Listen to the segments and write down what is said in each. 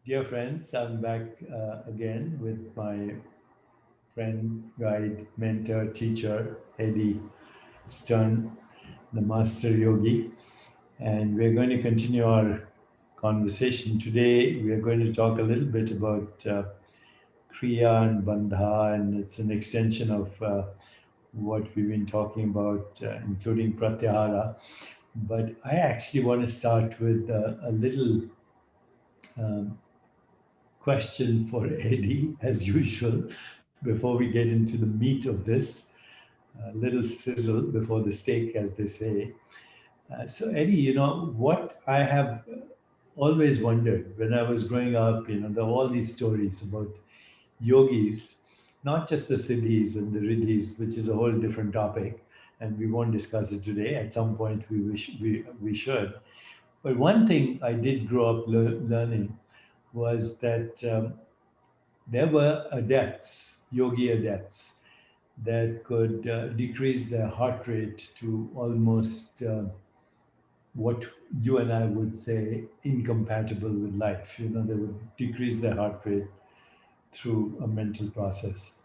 Dear friends, I'm back again with my friend, guide, mentor, teacher, Eddie Stern, the master yogi. And we're going to continue our conversation. Today, we are going to talk a little bit about Kriya and Bandha, and it's an extension of what we've been talking about, including Pratyahara. But I actually want to start with a little um, question for Eddie, as usual, before we get into the meat of this. A little sizzle before the steak, as they say. So, Eddie, what I have always wondered when I was growing up, there are all these stories about yogis, not just the siddhis and the riddhis, which is a whole different topic, and we won't discuss it today. At some point, we should. But one thing I did grow up learning was that there were adepts, yogi adepts, that could decrease their heart rate to almost what you and I would say incompatible with life. They would decrease their heart rate through a mental process.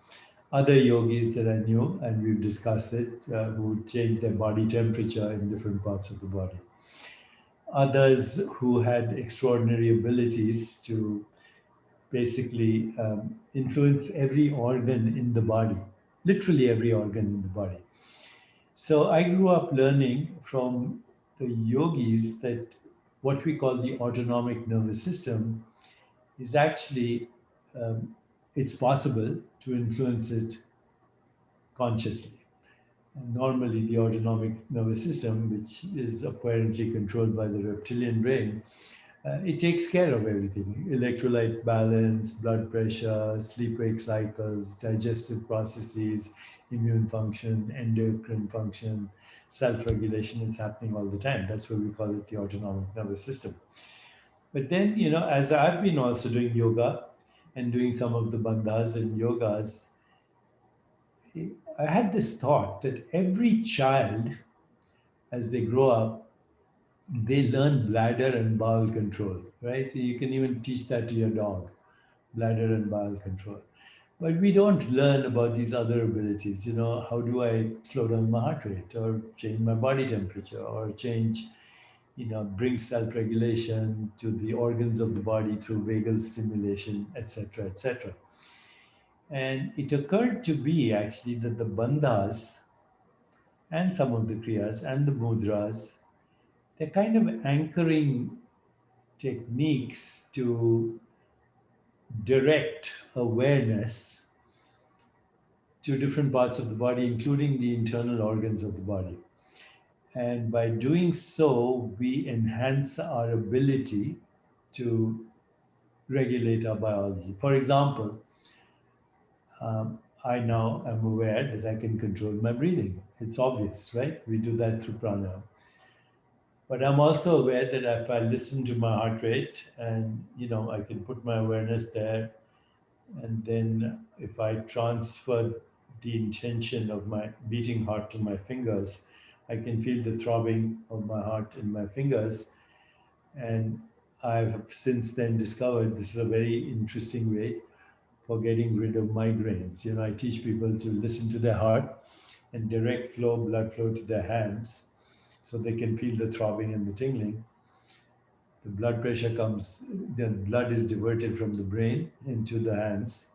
Other yogis that I knew, and we've discussed it, who would change their body temperature in different parts of the body. Others who had extraordinary abilities to basically influence every organ in the body, literally every organ in the body. So I grew up learning from the yogis that what we call the autonomic nervous system is actually um, it's possible to influence it consciously. And normally, the autonomic nervous system, which is apparently controlled by the reptilian brain, it takes care of everything: electrolyte balance, blood pressure, sleep wake cycles, digestive processes, immune function, endocrine function, self regulation. It's happening all the time. That's why we call it the autonomic nervous system. But then, as I've been also doing yoga and doing some of the bandhas and yogas, I had this thought that every child, as they grow up, they learn bladder and bowel control, right? You can even teach that to your dog, bladder and bowel control. But we don't learn about these other abilities. How do I slow down my heart rate or change my body temperature or change, bring self regulation to the organs of the body through vagal stimulation, etc., etc. And it occurred to me actually that the bandhas and some of the kriyas and the mudras, they're kind of anchoring techniques to direct awareness to different parts of the body, including the internal organs of the body. And by doing so, we enhance our ability to regulate our biology. For example, I now am aware that I can control my breathing. It's obvious, right? We do that through pranayama. But I'm also aware that if I listen to my heart rate and I can put my awareness there, and then if I transfer the intention of my beating heart to my fingers, I can feel the throbbing of my heart in my fingers. And I've since then discovered this is a very interesting way for getting rid of migraines. I teach people to listen to their heart and direct blood flow to their hands so they can feel the throbbing and the tingling. The blood pressure comes, the blood is diverted from the brain into the hands,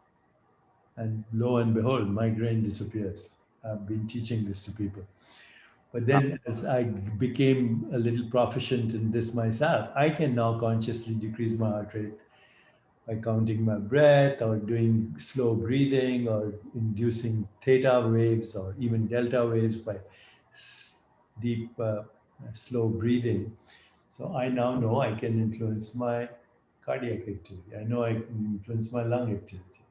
and lo and behold, migraine disappears. I've been teaching this to people. But then, as I became a little proficient in this myself, I can now consciously decrease my heart rate by counting my breath or doing slow breathing or inducing theta waves or even delta waves by deep, slow breathing. So I now know I can influence my cardiac activity. I know I can influence my lung activity.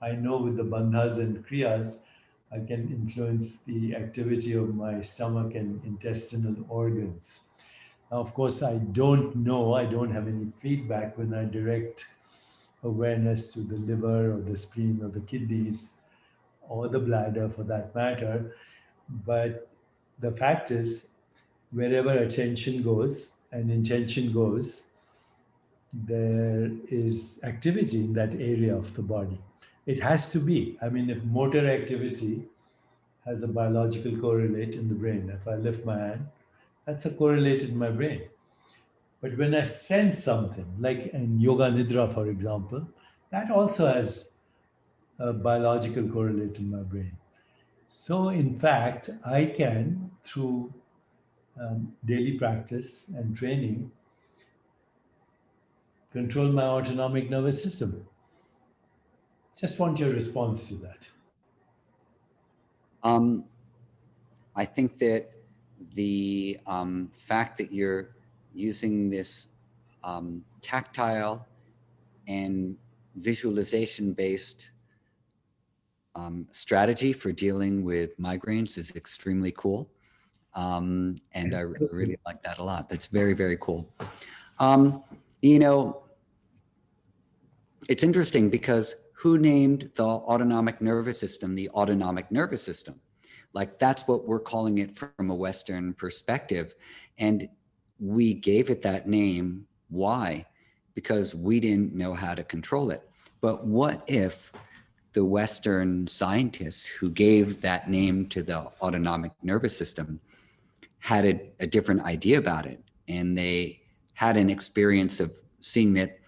I know with the bandhas and kriyas, I can influence the activity of my stomach and intestinal organs. Now, of course, I don't know, I don't have any feedback when I direct awareness to the liver or the spleen or the kidneys or the bladder for that matter. But the fact is, wherever attention goes and intention goes, there is activity in that area of the body. It has to be. I mean, if motor activity has a biological correlate in the brain, if I lift my hand, that's a correlate in my brain. But when I sense something, like in yoga nidra, for example, that also has a biological correlate in my brain. So, in fact, I can, through daily practice and training, control my autonomic nervous system. Just want your response to that. Um, I think that the fact that you're using this tactile and visualization-based strategy for dealing with migraines is extremely cool. And I really like that a lot. That's very, very cool. You know, it's interesting because who named the autonomic nervous system the autonomic nervous system? Like, that's what we're calling it from a Western perspective. And we gave it that name. Why? Because we didn't know how to control it. But what if the Western scientists who gave that name to the autonomic nervous system had a different idea about it, and they had an experience of seeing that,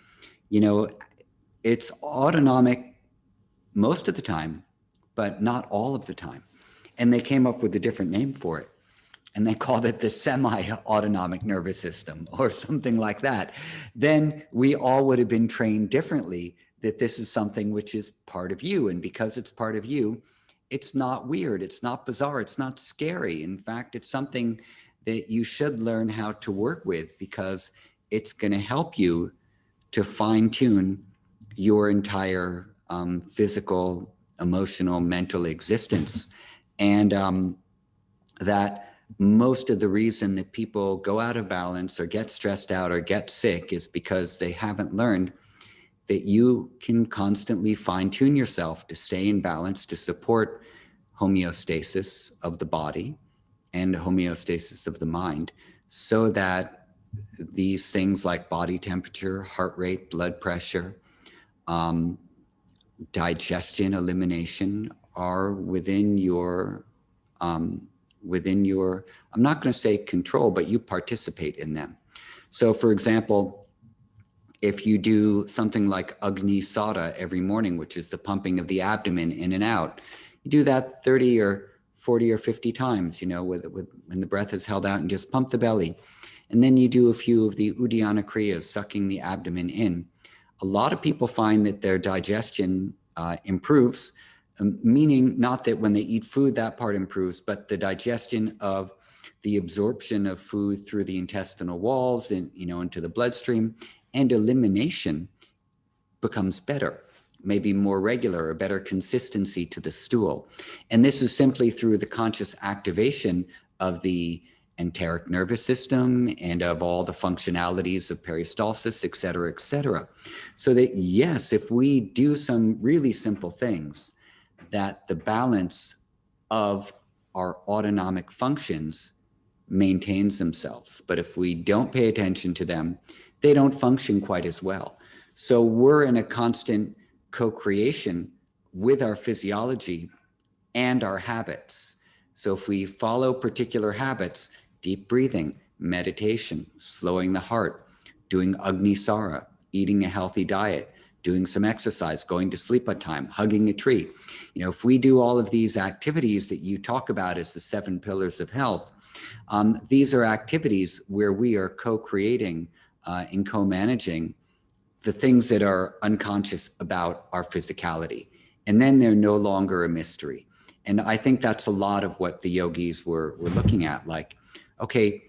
you know, it's autonomic most of the time, but not all of the time. And they came up with a different name for it. And they called it the semi-autonomic nervous system or something like that. Then we all would have been trained differently that this is something which is part of you. And because it's part of you, it's not weird, it's not bizarre, it's not scary. In fact, it's something that you should learn how to work with, because it's going to help you to fine-tune your entire physical, emotional, mental existence. And that most of the reason that people go out of balance or get stressed out or get sick is because they haven't learned that you can constantly fine-tune yourself to stay in balance, to support homeostasis of the body and homeostasis of the mind, so that these things like body temperature, heart rate, blood pressure, digestion, elimination are within your, I'm not going to say control, but you participate in them. So for example, if you do something like Agni Sada every morning, which is the pumping of the abdomen in and out, you do that 30 or 40 or 50 times, you know, when the breath is held out, and just pump the belly. And then you do a few of the Uddiyana Kriyas, sucking the abdomen in. A lot of people find that their digestion improves, meaning not that when they eat food, that part improves, but the digestion of the absorption of food through the intestinal walls and, you know, into the bloodstream, and elimination becomes better, maybe more regular, a better consistency to the stool. And this is simply through the conscious activation of the enteric nervous system and of all the functionalities of peristalsis, et cetera, et cetera. So that, yes, if we do some really simple things, that the balance of our autonomic functions maintains themselves. But if we don't pay attention to them, they don't function quite as well. So we're in a constant co-creation with our physiology and our habits. So if we follow particular habits, deep breathing, meditation, slowing the heart, doing Agni Sara, eating a healthy diet, doing some exercise, going to sleep on time, hugging a tree. You know, if we do all of these activities that you talk about as the 7 pillars of health, these are activities where we are co-creating and co-managing the things that are unconscious about our physicality. And then they're no longer a mystery. And I think that's a lot of what the yogis were looking at. Like, okay,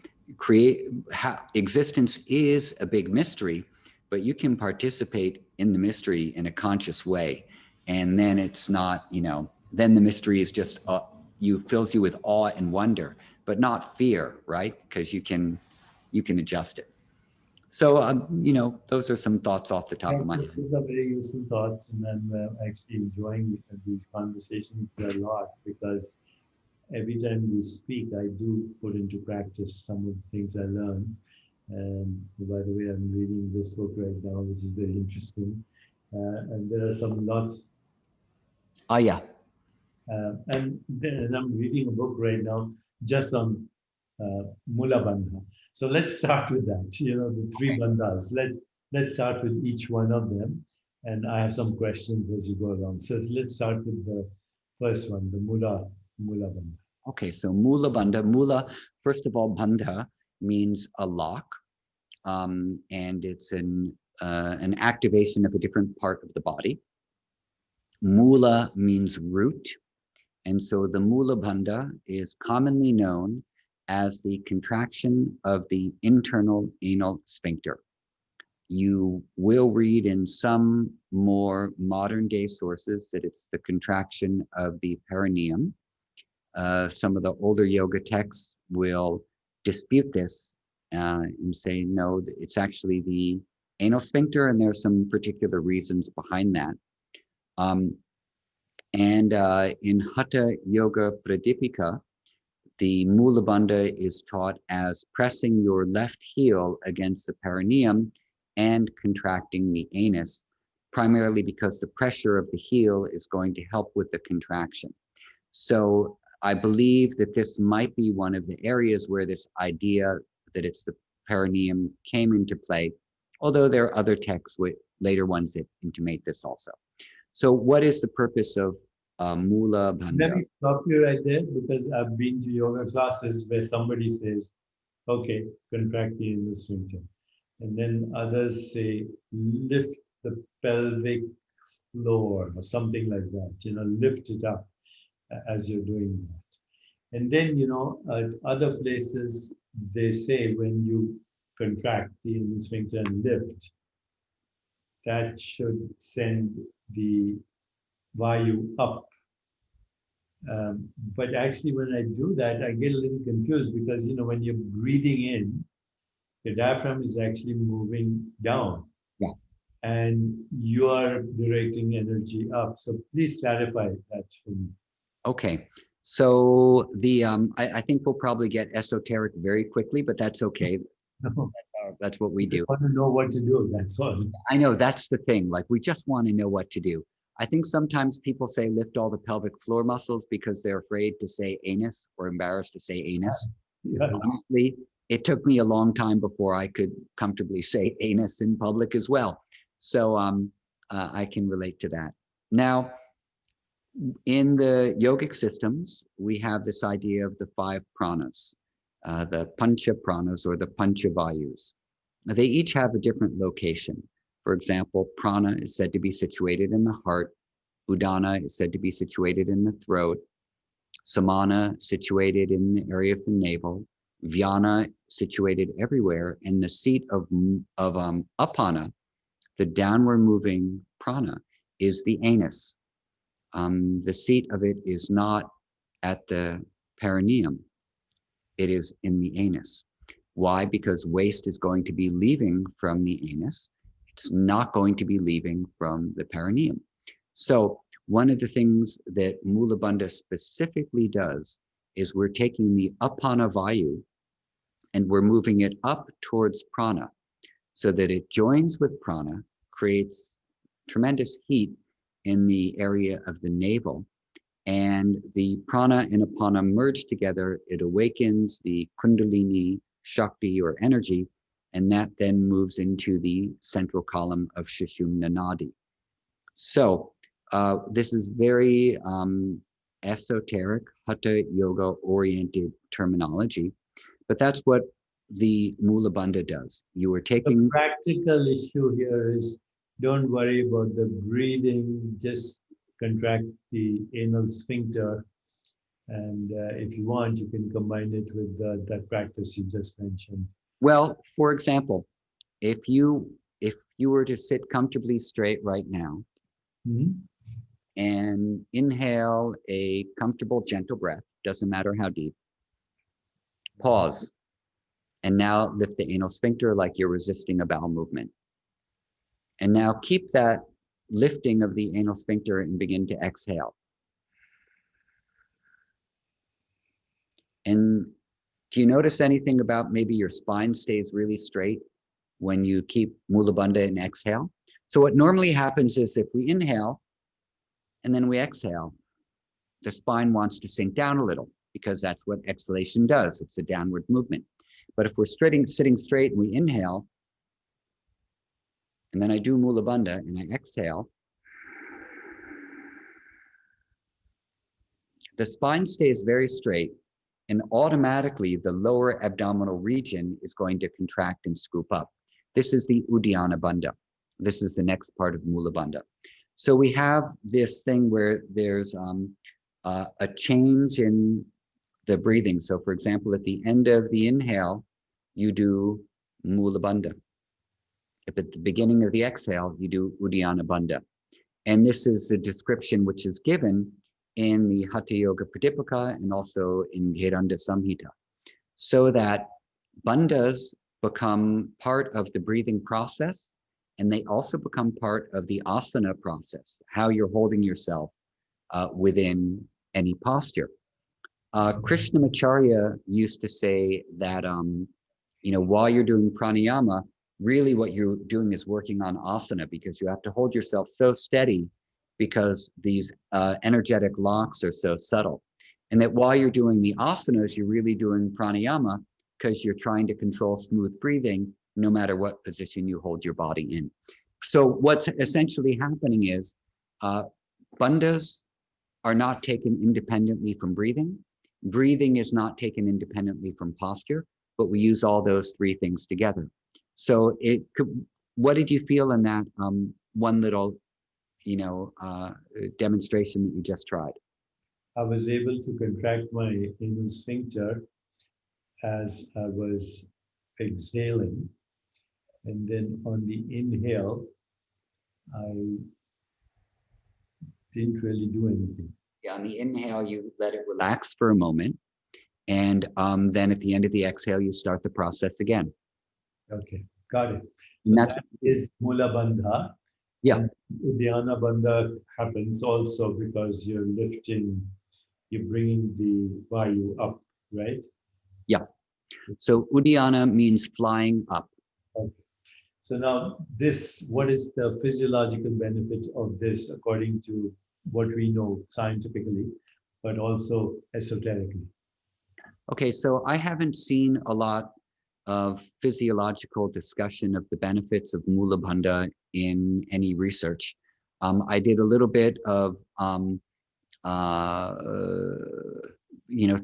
existence is a big mystery, but you can participate in the mystery in a conscious way. And then it's not, you know, then the mystery is just, fills you with awe and wonder, but not fear, right? Because you can adjust it. So, you know, those are some thoughts off the top of my head. These are very useful thoughts, and I'm actually enjoying these conversations a lot, because every time we speak, I do put into practice some of the things I learn. And by the way, I'm reading this book right now, which is very interesting. And there are some lots. Oh, yeah. And I'm reading a book right now just on Mula Bandha. So let's start with that. You know, the three Okay. bandhas. Let's start with each one of them, and I have some questions as you go along. So let's start with the first one, the Mula Bandha. Okay, so Mula Bandha. Mula, first of all, Bandha means a lock, and it's an activation of a different part of the body. Mula means root, and so the Mula Bandha is commonly known as the contraction of the internal anal sphincter. You will read in some more modern day sources that it's the contraction of the perineum. Some of the older yoga texts will dispute this and say, no, it's actually the anal sphincter, and there are some particular reasons behind that. In Hatha Yoga Pradipika, the Mula Bandha is taught as pressing your left heel against the perineum and contracting the anus, primarily because the pressure of the heel is going to help with the contraction. So I believe that this might be one of the areas where this idea that it's the perineum came into play, although there are other texts with later ones that intimate this also. So what is the purpose of Mula Let Bandha? me stop you right there because I've been to yoga classes where somebody says, okay, contract the inner sphincter. And then others say, lift the pelvic floor or something like that, you know, lift it up as you're doing that. And then, you know, at other places, they say when you contract the inner sphincter and lift, that should send the vayu up. But actually, when I do that, I get a little confused because, you know, when you're breathing in, the diaphragm is actually moving down. Yeah. And you are directing energy up. So please clarify that for me. Okay. So I think we'll probably get esoteric very quickly, but that's okay. That's what we I just do. want to know what to do. That's all. I know that's the thing. Like, we just want to know what to do. I think sometimes people say lift all the pelvic floor muscles because they're afraid to say anus or embarrassed to say anus. Yes. Honestly, it took me a long time before I could comfortably say anus in public as well. So I can relate to that. Now, in the yogic systems, we have this idea of the five pranas, the pancha pranas or the pancha vayus. They each have a different location. For example, prana is said to be situated in the heart. Udana is said to be situated in the throat. Samana situated in the area of the navel. Vyana situated everywhere. And the seat of apana, the downward moving prana, is the anus. The seat of it is not at the perineum. It is in the anus. Why? Because waste is going to be leaving from the anus. It's not going to be leaving from the perineum. So one of the things that Mula Bandha specifically does is we're taking the apana vayu and we're moving it up towards prana so that it joins with prana, creates tremendous heat in the area of the navel, and the prana and apana merge together. It awakens the kundalini shakti or energy, and that then moves into the central column of Sushumna Nadi. So this is very esoteric hatha yoga oriented terminology, but that's what the Mula Bandha does. You are The taking practical issue here is don't worry about the breathing, just contract the anal sphincter. And if you want, you can combine it with that practice you just mentioned. well, for example, if you were to sit comfortably straight right now Mhm. and inhale a comfortable, gentle breath, doesn't matter how deep, pause, and now lift the anal sphincter like you're resisting a bowel movement. And now keep that lifting of the anal sphincter and begin to exhale. And Do you notice anything about maybe your spine stays really straight when you keep Mula Bandha and exhale? So what normally happens is if we inhale and then we exhale, the spine wants to sink down a little because that's what exhalation does. It's a downward movement. But if we're sitting straight and we inhale, and then I do Mula Bandha and I exhale, the spine stays very straight, and automatically the lower abdominal region is going to contract and scoop up. This is the Uddiyana Bandha. This is the next part of Mula Bandha. So we have this thing where there's a change in the breathing. So for example, at the end of the inhale, you do Mula Bandha. If at the beginning of the exhale, you do Uddiyana Bandha. And this is a description which is given in the Hatha Yoga Pradipika and also in Vedanta Samhita, so that bandhas become part of the breathing process, and they also become part of the asana process, how you're holding yourself within any posture. Krishnamacharya used to say that, while you're doing pranayama, really what you're doing is working on asana, because you have to hold yourself so steady because these energetic locks are so subtle. And that while you're doing the asanas, you're really doing pranayama because you're trying to control smooth breathing no matter what position you hold your body in. So what's essentially happening is bandhas are not taken independently from breathing. Breathing is not taken independently from posture, but we use all those three things together. So what did you feel in that one little demonstration that you just tried? I was able to contract my anal sphincter as I was exhaling. And then on the inhale, I didn't really do anything. Yeah, on the inhale, you let it relax for a moment. And then at the end of the exhale, you start the process again. Okay, got it. So that is Mula Bandha. Yeah. And Uddiyana Bandha happens also because you're bringing the Vayu up, right? Yeah. So Uddiyana means flying up. Okay. So now what is the physiological benefit of this according to what we know scientifically, but also esoterically? Okay, so I haven't seen a lot of physiological discussion of the benefits of Mula Bandha in any research. I did a little bit of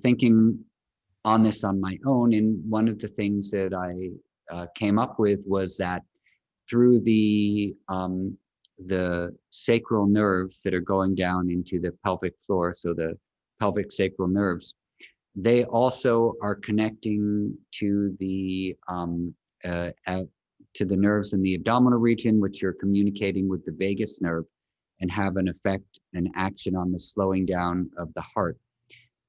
thinking on this on my own, and one of the things that I came up with was that through the sacral nerves that are going down into the pelvic floor, so the pelvic sacral nerves, they also are connecting to the nerves in the abdominal region, which are communicating with the vagus nerve and have an effect and action on the slowing down of the heart.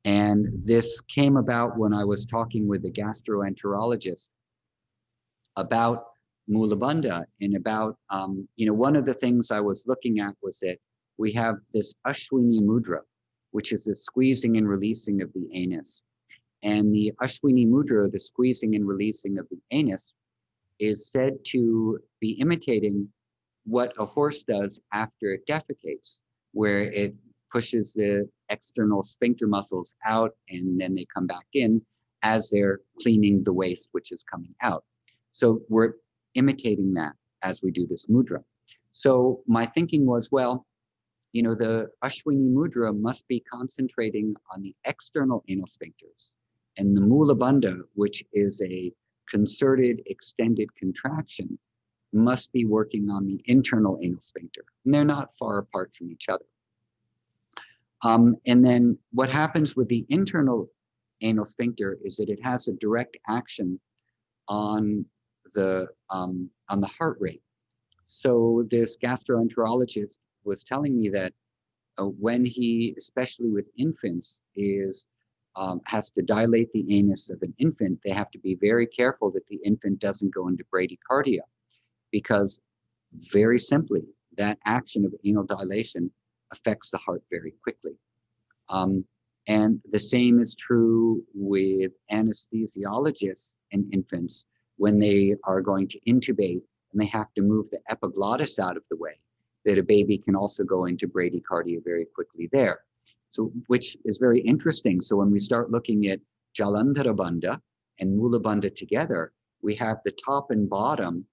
And this came about when I was talking with a gastroenterologist about Mula Bandha and about, one of the things I was looking at was that we have this Ashwini Mudra, which is the squeezing and releasing of the anus. And the Ashwini Mudra, the squeezing and releasing of the anus, is said to be imitating what a horse does after it defecates, where it pushes the external sphincter muscles out and then they come back in as they're cleaning the waste which is coming out. So we're imitating that as we do this mudra. So my thinking was, well, the Ashwini Mudra must be concentrating on the external anal sphincters, and the Mula Bandha, which is a concerted extended contraction, must be working on the internal anal sphincter. And they're not far apart from each other. And then what happens with the internal anal sphincter is that it has a direct action on the heart rate. So this gastroenterologist was telling me that when he, especially with infants, has to dilate the anus of an infant, they have to be very careful that the infant doesn't go into bradycardia, because very simply, that action of anal dilation affects the heart very quickly. And the same is true with anesthesiologists and infants when they are going to intubate and they have to move the epiglottis out of the way, that a baby can also go into bradycardia very quickly there. So, which is very interesting. So when we start looking at Jalandhara Bandha and Mula Bandha together, we have the top and bottom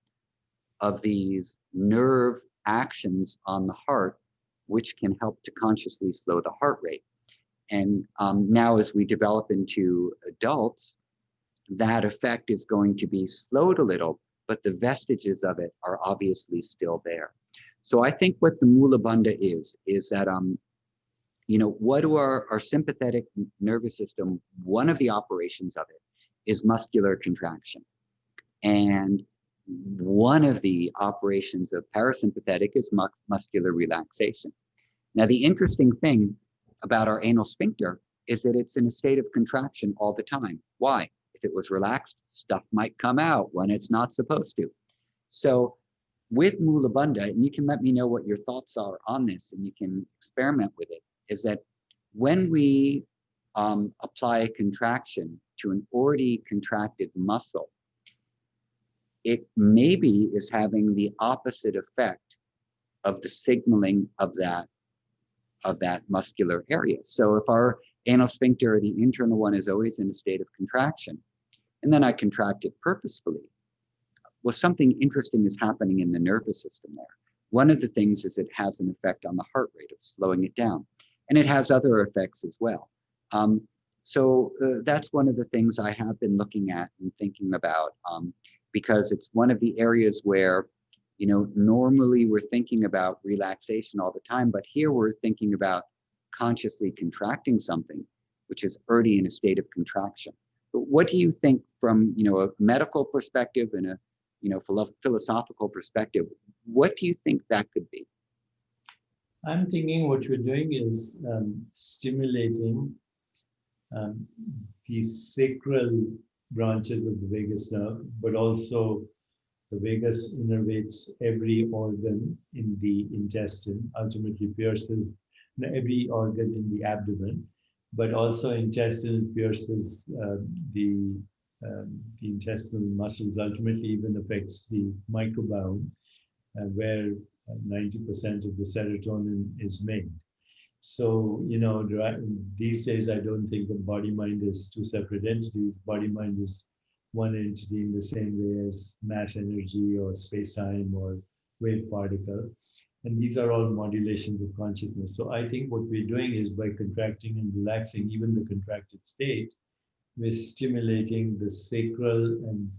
of these nerve actions on the heart, which can help to consciously slow the heart rate. And now as we develop into adults, that effect is going to be slowed a little, but the vestiges of it are obviously still there. So I think what the Mula Bandha is that, what do our sympathetic nervous system, one of the operations of it is muscular contraction. And one of the operations of parasympathetic is muscular relaxation. Now, the interesting thing about our anal sphincter is that it's in a state of contraction all the time. Why? If it was relaxed, stuff might come out when it's not supposed to. So with Mula Bandha, and you can let me know what your thoughts are on this, and you can experiment with it, is that when we apply a contraction to an already contracted muscle, it maybe is having the opposite effect of the signaling of that muscular area. So if our anal sphincter, or the internal one, is always in a state of contraction, and then I contract it purposefully, well, something interesting is happening in the nervous system there. One of the things is it has an effect on the heart rate of slowing it down, and it has other effects as well. So that's one of the things I have been looking at and thinking about, because it's one of the areas where, normally we're thinking about relaxation all the time, but here we're thinking about consciously contracting something which is already in a state of contraction. But what do you think from, a medical perspective and a, philosophical perspective? What do you think that could be? I'm thinking what we're doing is stimulating the sacral branches of the vagus nerve, but also the vagus innervates every organ in the intestine, ultimately pierces every organ in the abdomen, but also intestine pierces the intestinal muscles, ultimately even affects the microbiome, where 90% of the serotonin is made. So, these days, I don't think of body-mind as two separate entities. Body-mind is one entity in the same way as mass energy or space-time or wave particle. And these are all modulations of consciousness. So I think what we're doing is, by contracting and relaxing even the contracted state, we're stimulating the sacral and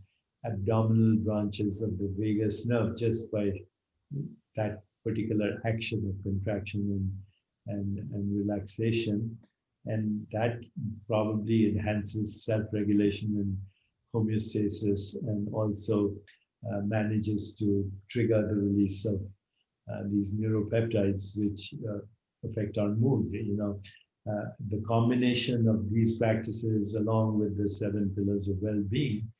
abdominal branches of the vagus nerve just by that particular action of contraction and relaxation. And that probably enhances self-regulation and homeostasis, and also manages to trigger the release of these neuropeptides, which affect our mood. The combination of these practices, along with the 7 pillars of well-being,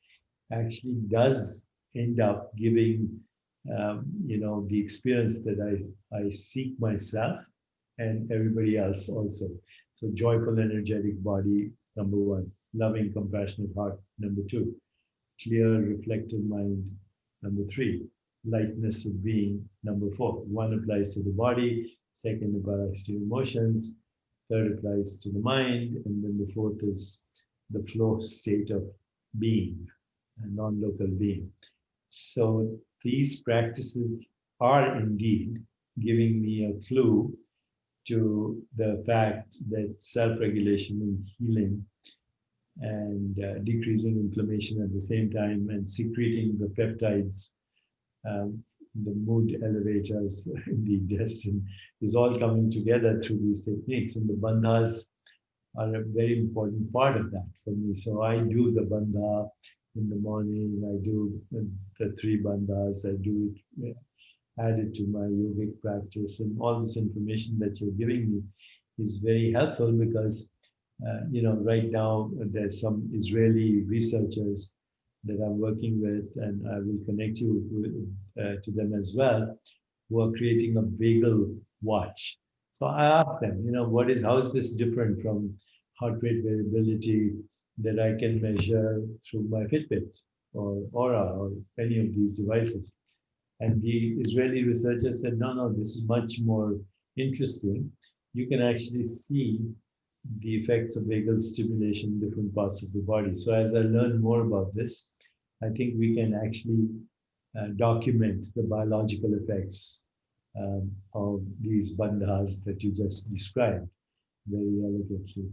actually does end up giving the experience that I seek myself and everybody else also. So joyful, energetic body, number 1. Loving, compassionate heart, number 2. Clear, reflective mind, number 3. Lightness of being, number 4. 1 applies to the body, 2nd applies to emotions, 3rd applies to the mind, and then the 4th is the flow state of being, a non-local being. So these practices are indeed giving me a clue to the fact that self-regulation and healing and decreasing inflammation at the same time, and secreting the peptides, the mood elevators in the intestine, is all coming together through these techniques. And the bandhas are a very important part of that for me. So I do the bandha in the morning, I do the 3 bandhas, I do it, add it to my yogic practice, and all this information that you're giving me is very helpful, because right now there's some Israeli researchers that I'm working with, and I will connect you with, to them as well, who are creating a vagal watch. So I asked them, how is this different from heart rate variability that I can measure through my Fitbit or Aura or any of these devices. And the Israeli researchers said, no, no, this is much more interesting. You can actually see the effects of vagal stimulation in different parts of the body. So as I learn more about this, I think we can actually document the biological effects of these bandhas that you just described very elegantly.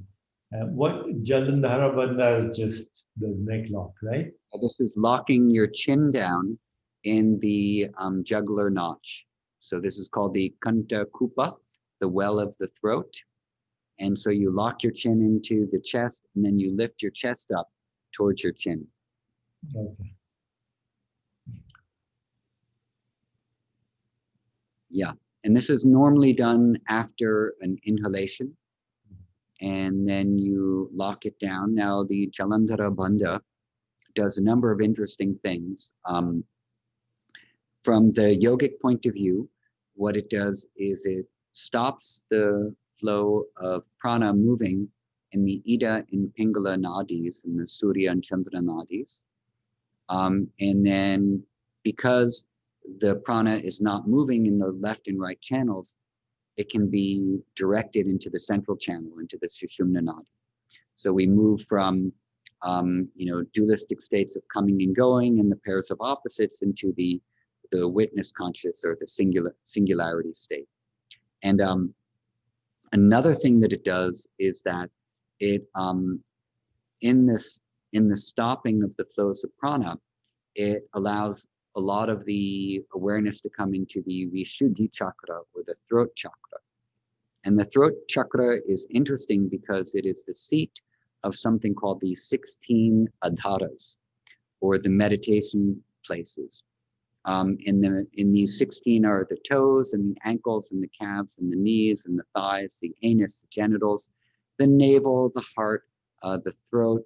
What Jalandhara Bandha is just the neck lock, right? This is locking your chin down in the jugular notch. So this is called the Kanta Kupa, the well of the throat. And so you lock your chin into the chest, and then you lift your chest up towards your chin. Okay. Yeah. And this is normally done after an inhalation. And then you lock it down. Now, the Jalandhara Bandha does a number of interesting things. From the yogic point of view, what it does is it stops the flow of prana moving in the Ida and Pingala nadis and the Surya and Chandra nadis. And then because the prana is not moving in the left and right channels, it can be directed into the central channel, into the Sushumna nadi. So we move from dualistic states of coming and going and the pairs of opposites into the witness conscious or the singularity state. And another thing that it does is that it in the stopping of the flows of prana, it allows a lot of the awareness to come into the Vishuddhi chakra or the throat chakra. And the throat chakra is interesting because it is the seat of something called the 16 adharas, or the meditation places. In these 16 are the toes and the ankles and the calves and the knees and the thighs, the anus, the genitals, the navel, the heart, the throat,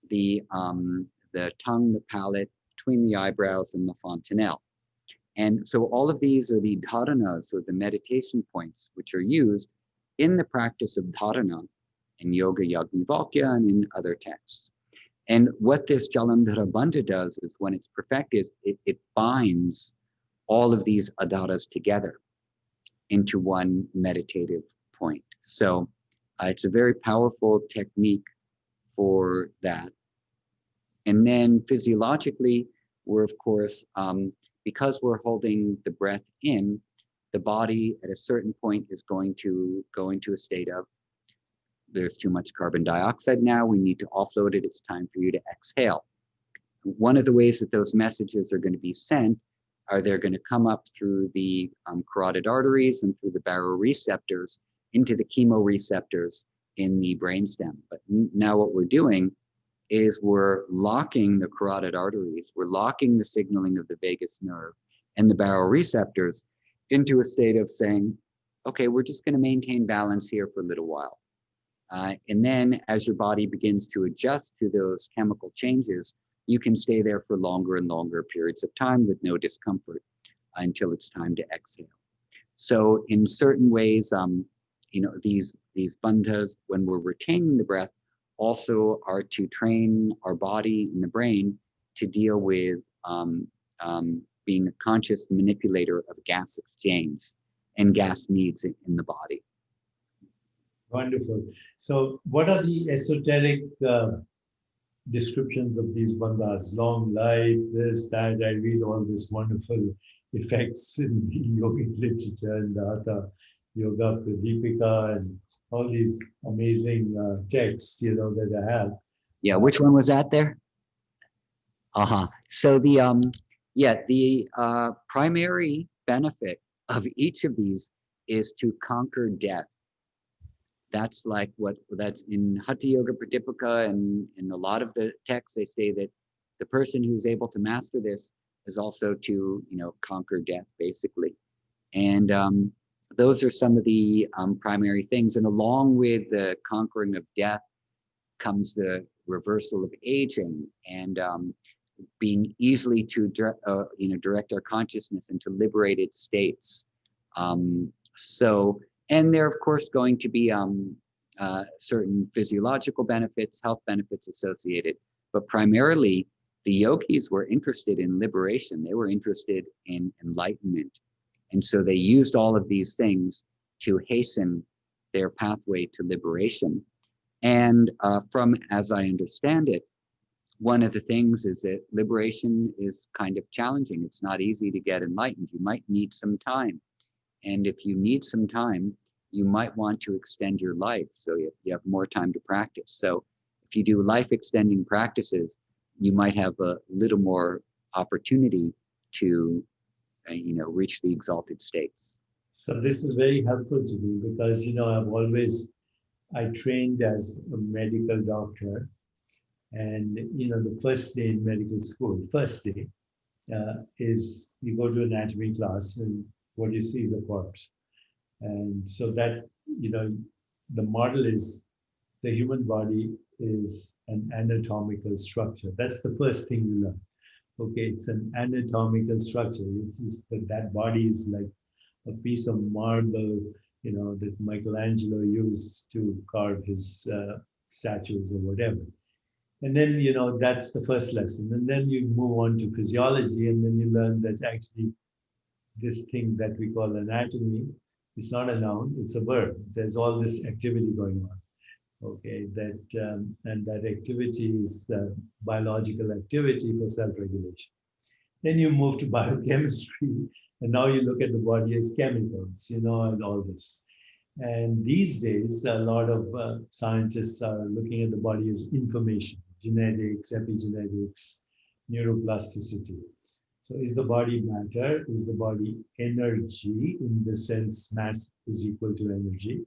the tongue, the palate, between the eyebrows and the fontanelle. And so all of these are the dharanas, or the meditation points, which are used in the practice of dharana in Yoga Yajnavalkya and in other texts. And what this Jalandhara Bandha does is, when it's perfected, it binds all of these adharas together into one meditative point. So it's a very powerful technique for that. And then physiologically, we're of course, because we're holding the breath in, the body at a certain point is going to go into a state of, there's too much carbon dioxide now, we need to offload it, it's time for you to exhale. One of the ways that those messages are going to be sent are they're going to come up through the carotid arteries and through the baroreceptors into the chemoreceptors in the brainstem. But now what we're doing is we're locking the carotid arteries, we're locking the signaling of the vagus nerve and the baroreceptors into a state of saying, okay, we're just going to maintain balance here for a little while. And then as your body begins to adjust to those chemical changes, you can stay there for longer and longer periods of time with no discomfort until it's time to exhale. So in certain ways, these bandhas, when we're retaining the breath, also are to train our body and the brain to deal with being a conscious manipulator of gas exchange and gas needs in the body. Wonderful. So what are the esoteric descriptions of these bandhas? Long life, this, that. I read all these wonderful effects in the yogic literature and the Hatha Yoga Pradipika and all these amazing texts, that I have. Yeah, which one was that there? So the primary benefit of each of these is to conquer death. That's that's in Hatha Yoga Pradipika, and in a lot of the texts they say that the person who's able to master this is also to conquer death, basically. And those are some of the primary things. And along with the conquering of death comes the reversal of aging and being easily to direct our consciousness into liberated states. And they're of course going to be certain physiological benefits, health benefits associated, but primarily the yogis were interested in liberation. They were interested in enlightenment. And so they used all of these things to hasten their pathway to liberation. And from, as I understand it, one of the things is that liberation is kind of challenging. It's not easy to get enlightened. You might need some time. And if you need some time, you might want to extend your life so you have more time to practice. So if you do life extending practices, you might have a little more opportunity to reach the exalted states. So this is very helpful to me because, I trained as a medical doctor, and, the first day in medical school, first day, is you go to anatomy class and what you see is a corpse. And so that, the model is the human body is an anatomical structure. That's the first thing you learn. Okay, it's an anatomical structure. It's just that body is like a piece of marble, that Michelangelo used to carve his statues or whatever. And then, that's the first lesson. And then you move on to physiology, and then you learn that actually this thing that we call anatomy is not a noun, it's a verb. There's all this activity going on. Okay, and that activity is biological activity for self-regulation. Then you move to biochemistry, and now you look at the body as chemicals, and all this. And these days, a lot of scientists are looking at the body as information, genetics, epigenetics, neuroplasticity. So is the body matter? Is the body energy, in the sense mass is equal to energy?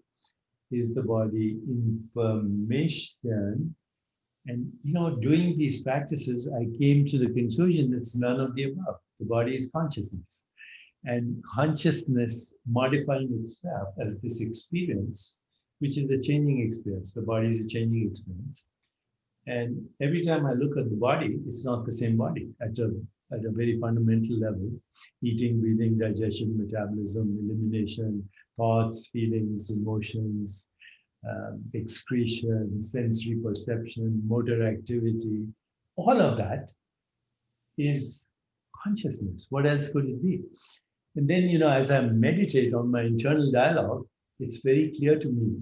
Is the body information? And, doing these practices, I came to the conclusion it's none of the above. The body is consciousness. And consciousness modifying itself as this experience, which is a changing experience. The body is a changing experience. And every time I look at the body, it's not the same body at a very fundamental level. Eating, breathing, digestion, metabolism, elimination, thoughts, feelings, emotions, excretion, sensory perception, motor activity, all of that is consciousness. What else could it be? And then, as I meditate on my internal dialogue, it's very clear to me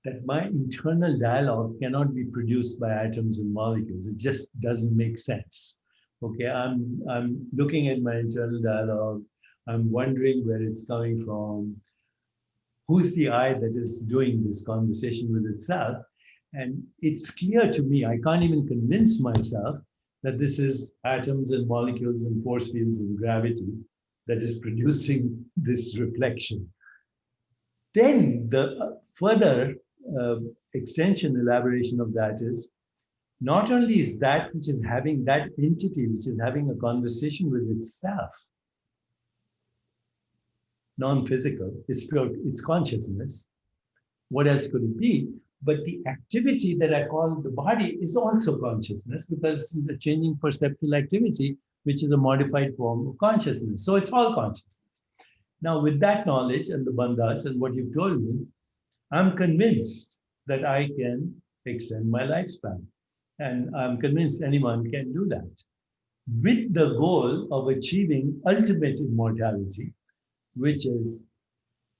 that my internal dialogue cannot be produced by atoms and molecules. It just doesn't make sense. Okay, I'm looking at my internal dialogue. I'm wondering where it's coming from. Who's the I that is doing this conversation with itself? And it's clear to me, I can't even convince myself that this is atoms and molecules and force fields and gravity that is producing this reflection. Then the further extension, elaboration of that is, not only is that which is having that entity, which is having a conversation with itself, non-physical, it's pure, it's consciousness. What else could it be? But the activity that I call the body is also consciousness, because it's the changing perceptual activity, which is a modified form of consciousness. So it's all consciousness. Now, with that knowledge and the bandhas and what you've told me, I'm convinced that I can extend my lifespan. And I'm convinced anyone can do that, with the goal of achieving ultimate immortality, which is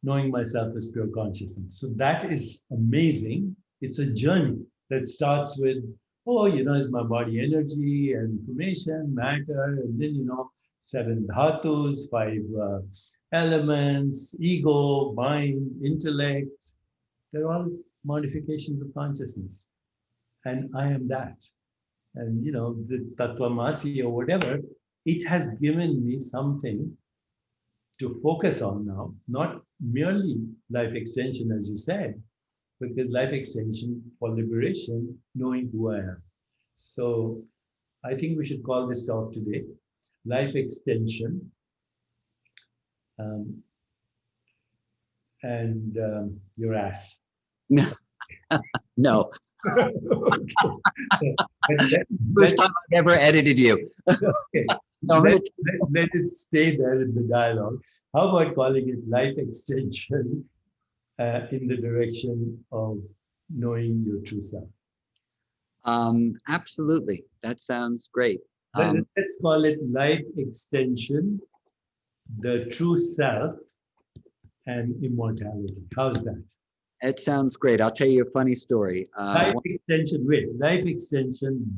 knowing myself as pure consciousness. So that is amazing. It's a journey that starts with, is my body energy and information, matter, and then, 7 dhatus, 5 elements, ego, mind, intellect. They're all modifications of consciousness. And I am that. And, the Tattvamasi or whatever, it has given me something to focus on now, not merely life extension, as you said, because life extension for liberation, knowing who I am. So I think we should call this talk today, life extension, and your ass. No. No. Okay. First time I've ever edited you. Okay. Let it stay there in the dialogue. How about calling it life extension in the direction of knowing your true self. Absolutely. That sounds great. Let's call it life extension, the true self, and immortality. How's that? It sounds great. I'll tell you a funny story. Life extension,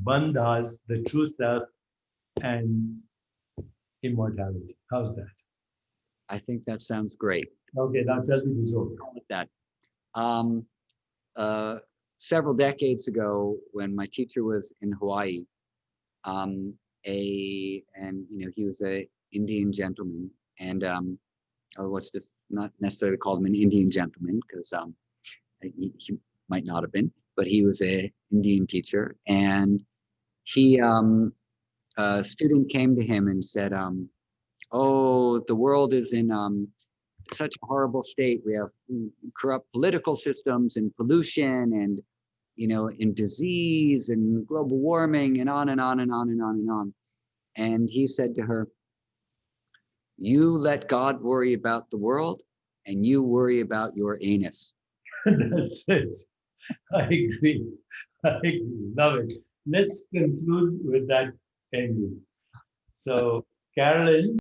bandhas, the true self, and immortality. How's that? I think that sounds great. Okay, now tell me the joke. With that. Um, Several decades ago, when my teacher was in Hawaii, he was a Indian gentleman, and let's just not necessarily call him an Indian gentleman because he might not have been, but he was a Indian teacher, and a student came to him and said, "Oh, the world is in such a horrible state. We have corrupt political systems and pollution and, in disease and global warming and on and on and on and on and on." And he said to her, "You let God worry about the world and you worry about your anus." That's it. I agree. I agree. Love it. Let's conclude with that ending. So, Carolyn,